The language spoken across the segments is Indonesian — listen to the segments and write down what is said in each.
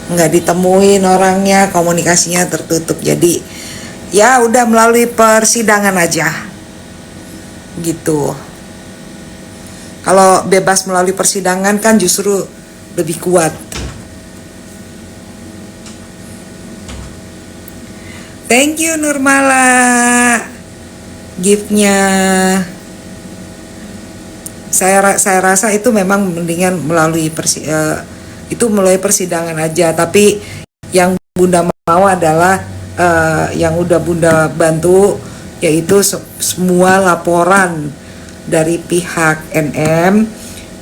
nggak ditemuin orangnya, komunikasinya tertutup. Jadi ya udah melalui persidangan aja gitu. Kalau bebas melalui persidangan kan justru lebih kuat. Thank you Nurmala giftnya. Saya rasa itu memang mendingan melalui persidangan aja. Tapi yang Bunda mau adalah yang udah Bunda bantu, yaitu semua laporan dari pihak NM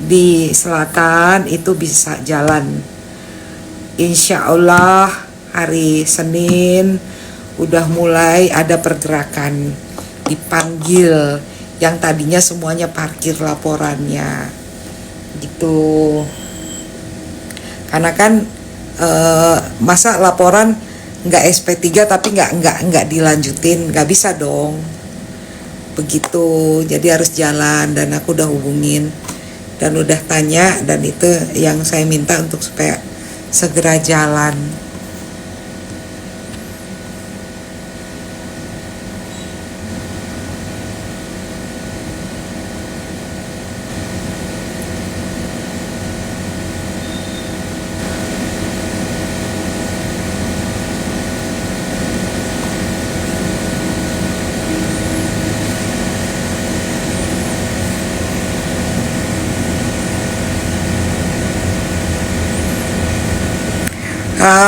di selatan itu bisa jalan. Insya Allah hari Senin udah mulai ada pergerakan, dipanggil yang tadinya semuanya parkir laporannya gitu. Karena kan masa laporan nggak SP3 tapi nggak dilanjutin, nggak bisa dong begitu. Jadi harus jalan, dan aku udah hubungin dan udah tanya, dan itu yang saya minta untuk supaya segera jalan.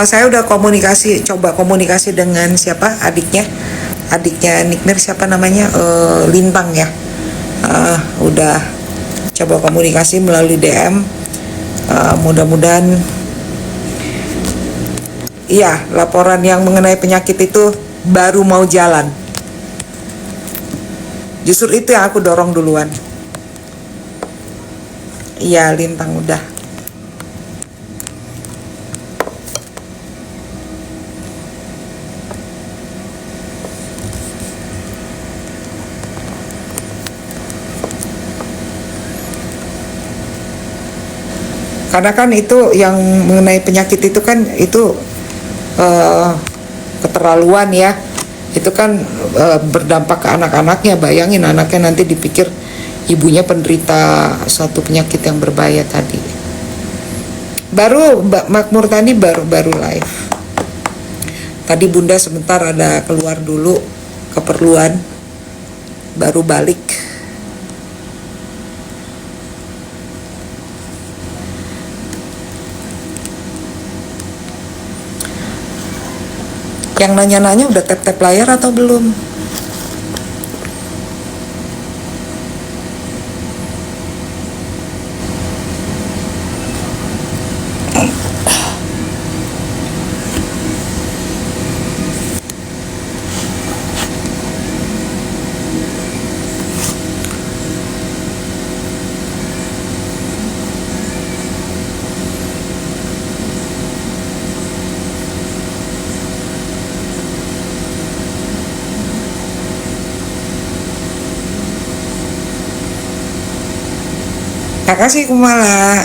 Saya udah coba komunikasi dengan siapa, adiknya Nikmir, siapa namanya, Lintang ya. Udah coba komunikasi melalui DM. Mudah-mudahan iya, laporan yang mengenai penyakit itu baru mau jalan. Justru itu yang aku dorong duluan. Iya, Lintang udah. Karena kan itu yang mengenai penyakit itu kan itu keterlaluan ya. Itu kan berdampak ke anak-anaknya. Bayangin anaknya nanti dipikir ibunya penderita suatu penyakit yang berbahaya tadi. Baru Makmur tadi baru live. Tadi Bunda sebentar ada keluar dulu keperluan, baru balik. Yang nanya-nanya udah tap-tap layar atau belum? Makasih Kumala.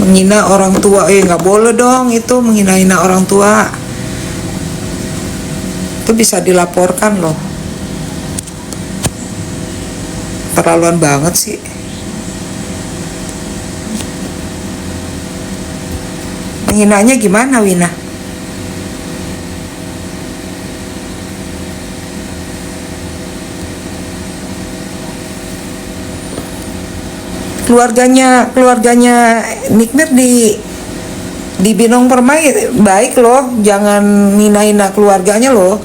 Menghina orang tua, nggak boleh dong itu, menghina-hina orang tua. Itu bisa dilaporkan loh. Terlaluan banget sih. Menghinanya gimana, Wina? Keluarganya Nikmir di Binong Permai baik loh, jangan hina-hina keluarganya loh.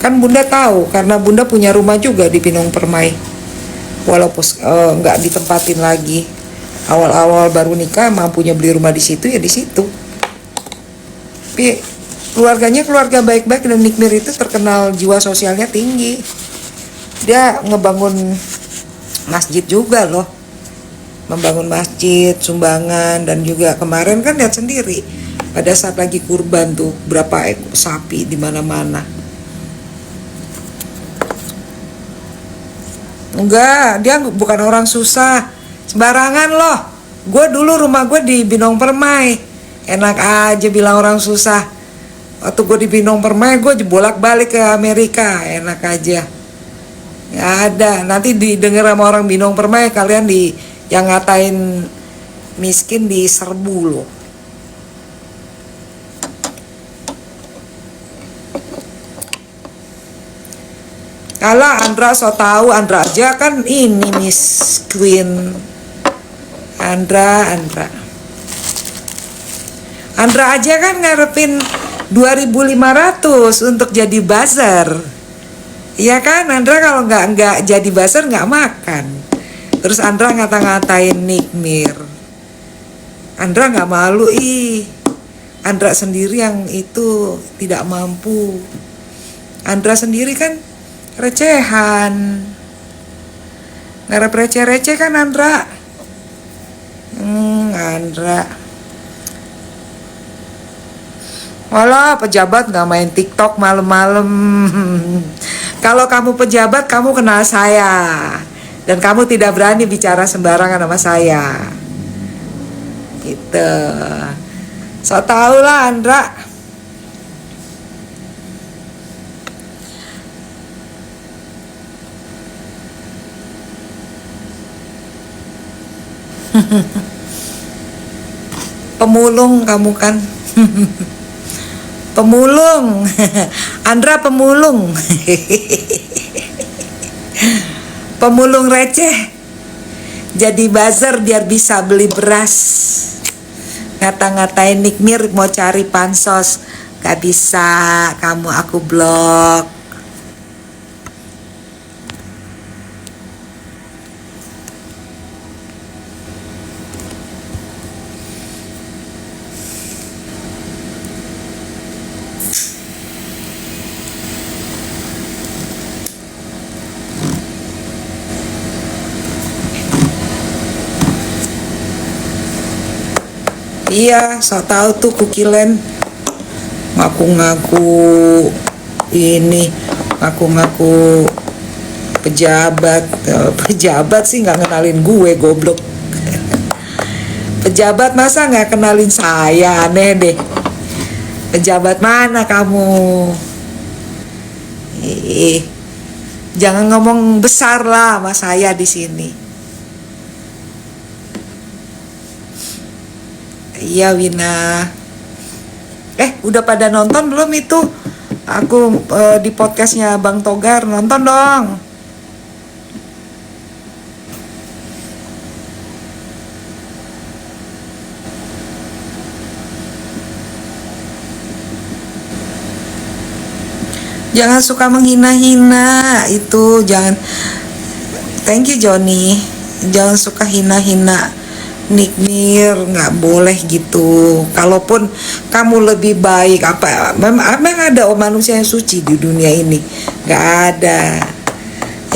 Kan Bunda tahu karena Bunda punya rumah juga di Binong Permai. Walaupun nggak ditempatin lagi. Awal-awal baru nikah mampunya beli rumah di situ ya di situ. Tapi keluarganya keluarga baik-baik, dan Nikmir itu terkenal jiwa sosialnya tinggi. Dia ngebangun masjid juga loh, membangun masjid, sumbangan, dan juga kemarin kan lihat sendiri pada saat lagi kurban tuh berapa ekor sapi di mana-mana. Enggak, dia bukan orang susah. Sembarangan loh. Gue dulu rumah gue di Binong Permai. Enak aja bilang orang susah. Waktu gue di Binong Permai, gue bolak-balik ke Amerika. Enak aja. Ya ada. Nanti didengar sama orang Binong Permai, kalian yang ngatain miskin diserbu loh. Kalau Andra so tahu, Andra aja kan ini Miss Queen. Andra aja kan ngarepin 2.500 untuk jadi buzzer. Iya kan, Andra kalau nggak jadi buzzer nggak makan. Terus Andra ngata-ngatain Nick Mir. Andra nggak malu Andra sendiri yang itu tidak mampu. Andra sendiri kan recehan, ngarep receh-receh kan Andra. Andra, walah pejabat nggak main TikTok malam-malam. Kalau kamu pejabat, kamu kenal saya dan kamu tidak berani bicara sembarangan sama saya. Gitu. So tau lah Andra. Pemulung kamu kan. Pemulung. Andra pemulung. Pemulung receh. Jadi buzzer biar bisa beli beras. Ngata-ngatain Nick Mir mau cari pansos. Gak bisa, kamu aku blok. Iya, so tahu tuh Kukilen ngaku-ngaku ini, ngaku-ngaku pejabat. Pejabat sih nggak kenalin gue, goblok. Pejabat masa nggak kenalin saya, aneh deh. Pejabat mana kamu? Jangan ngomong besar lah sama saya di sini. Iya Wina. Udah pada nonton belum itu? Aku di podcastnya Bang Togar, nonton dong. Jangan suka menghina-hina itu, jangan. Thank you Johnny. Jangan suka hina-hina Nick Mir, nggak boleh gitu. Kalaupun kamu lebih baik, memang ada manusia yang suci di dunia ini? Nggak ada.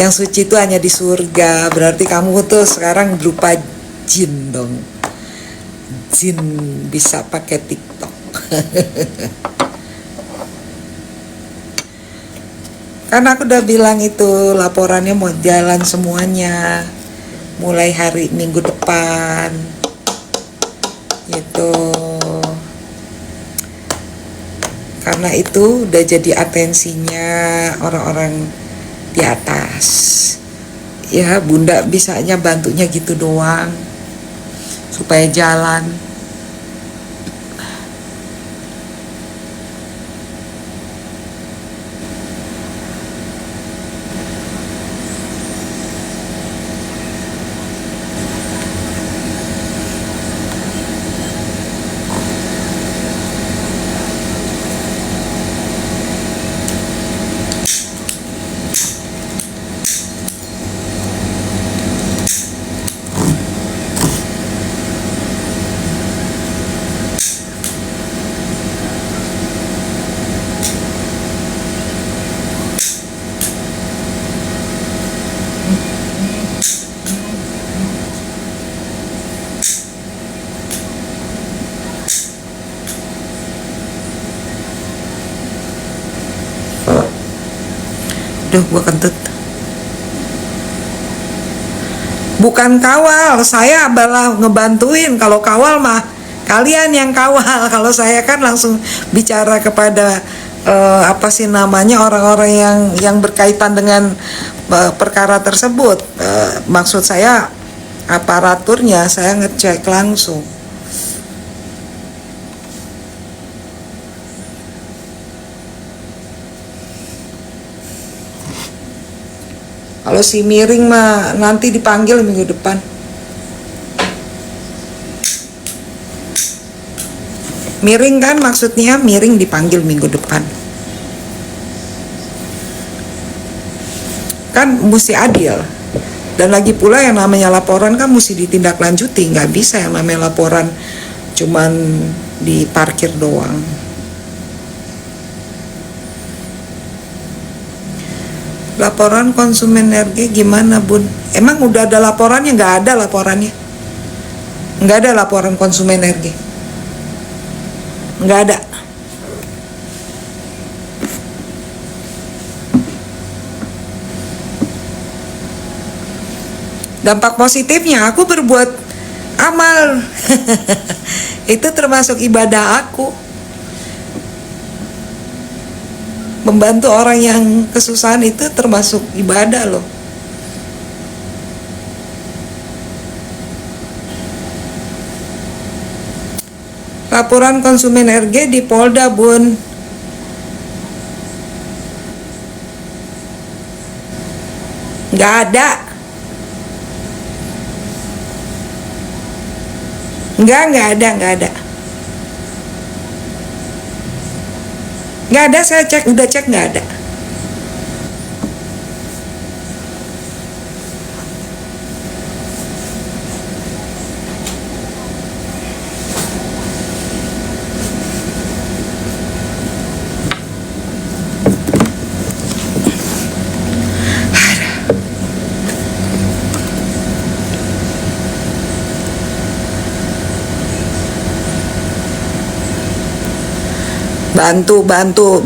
Yang suci itu hanya di surga. Berarti kamu tuh sekarang berupa jin dong. Jin bisa pakai TikTok. Karena aku udah bilang itu laporannya mau jalan semuanya mulai hari Minggu depan gitu. Karena itu udah jadi atensinya orang-orang di atas. Ya Bunda bisanya bantunya gitu doang supaya jalan. Duh, gua kentut. Bukan kawal, saya malah ngebantuin. Kalau kawal mah kalian yang kawal. Kalau saya kan langsung bicara kepada apa sih namanya, orang-orang yang berkaitan dengan perkara tersebut. Maksud saya aparaturnya saya ngecek langsung. Kalau si Miring mah nanti dipanggil minggu depan. Miring kan maksudnya, Miring dipanggil minggu depan. Kan mesti adil. Dan lagi pula yang namanya laporan kan mesti ditindaklanjuti. Nggak bisa yang namanya laporan cuman diparkir doang. Laporan konsumen energi gimana, Bun? Emang udah ada laporannya? Nggak ada laporannya. Nggak ada laporan konsumen energi. Nggak ada. Dampak positifnya aku berbuat amal. Itu termasuk ibadah aku. Membantu orang yang kesusahan itu termasuk ibadah loh. Laporan konsumen energi di Polda, Bun. Nggak ada. Nggak ada. Nggak ada, saya udah cek nggak ada.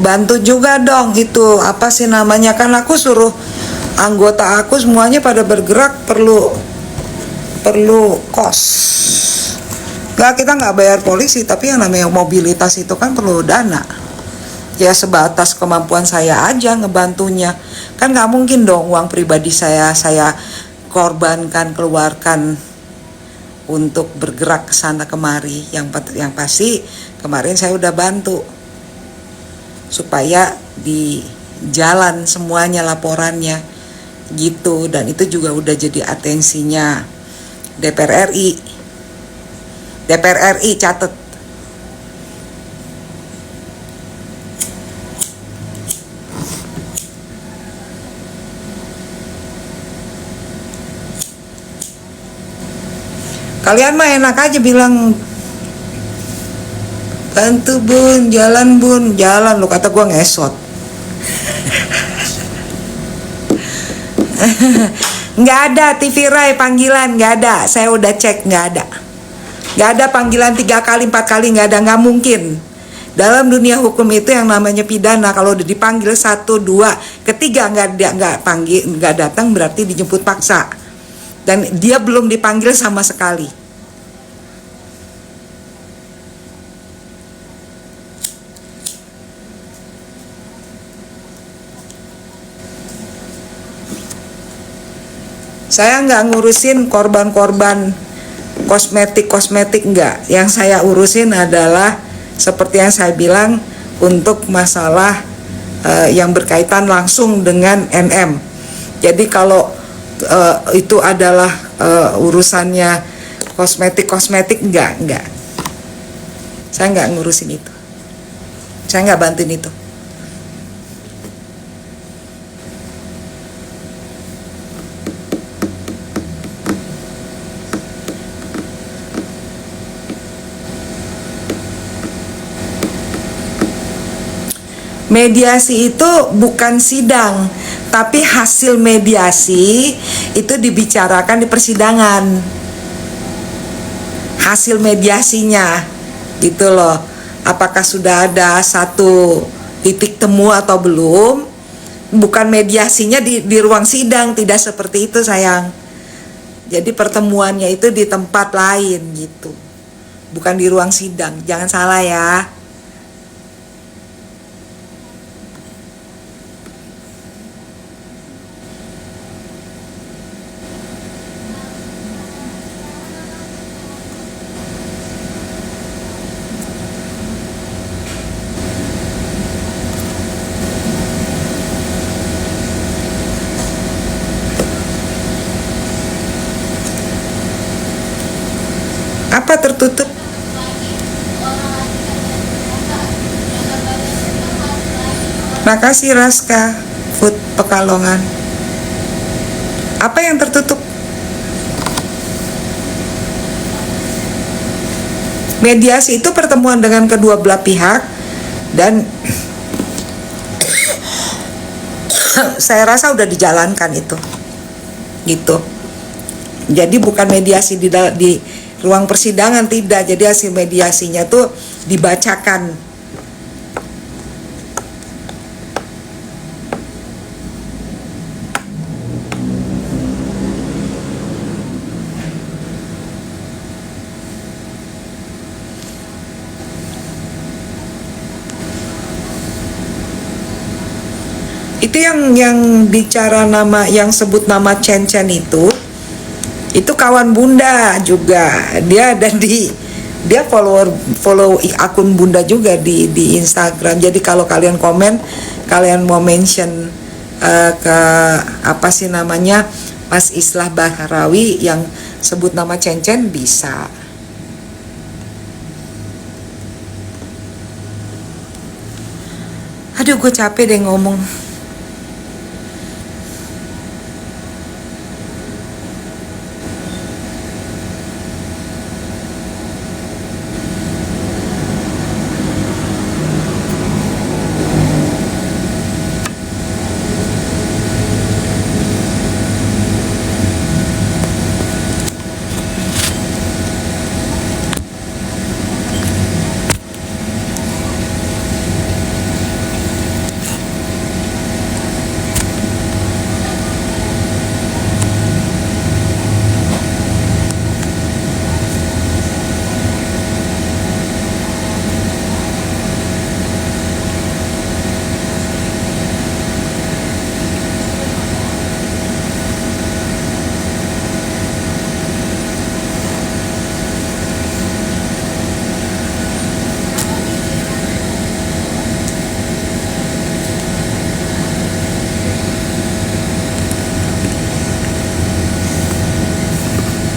Bantu juga dong, itu apa sih namanya, kan aku suruh anggota aku semuanya pada bergerak, perlu kos. Kita nggak bayar polisi, tapi yang namanya mobilitas itu kan perlu dana. Ya sebatas kemampuan saya aja ngebantunya. Kan nggak mungkin dong uang pribadi saya korbankan, keluarkan untuk bergerak ke sana kemari. Yang pasti kemarin saya udah bantu supaya di jalan semuanya laporannya gitu, dan itu juga udah jadi atensinya DPR RI catet. Kalian mah enak aja bilang bantu Bun, jalan lu, kata gua ngesot. Nggak ada TV Rai panggilan, nggak ada. Saya udah cek, nggak ada panggilan 3 kali 4 kali, nggak ada, nggak mungkin. Dalam dunia hukum itu yang namanya pidana, kalau udah dipanggil 1, 2, ketiga nggak datang, berarti dijemput paksa. Dan dia belum dipanggil sama sekali. Saya nggak ngurusin korban-korban kosmetik enggak. Yang saya urusin adalah seperti yang saya bilang, untuk masalah yang berkaitan langsung dengan NM. Jadi kalau itu adalah urusannya kosmetik enggak. Saya nggak ngurusin itu. Saya nggak bantuin itu. Mediasi itu bukan sidang, tapi hasil mediasi itu dibicarakan di persidangan. Hasil mediasinya gitu loh. Apakah sudah ada satu titik temu atau belum. Bukan mediasinya di ruang sidang, tidak seperti itu sayang. Jadi pertemuannya itu di tempat lain gitu, bukan di ruang sidang, jangan salah ya. Apa tertutup? Makasih Raska Food Pekalongan. Apa yang tertutup? Mediasi itu pertemuan dengan kedua belah pihak, dan saya rasa udah dijalankan itu gitu. Jadi bukan mediasi di ruang persidangan, tidak. Jadi hasil mediasinya tuh dibacakan. Itu yang bicara nama, yang sebut nama Chen itu kawan Bunda juga. Dia dan dia follow akun Bunda juga di Instagram. Jadi kalau kalian komen, kalian mau mention ke apa sih namanya, Mas Islah Bahrawi yang sebut nama Chen bisa. Aduh, gue capek deh ngomong.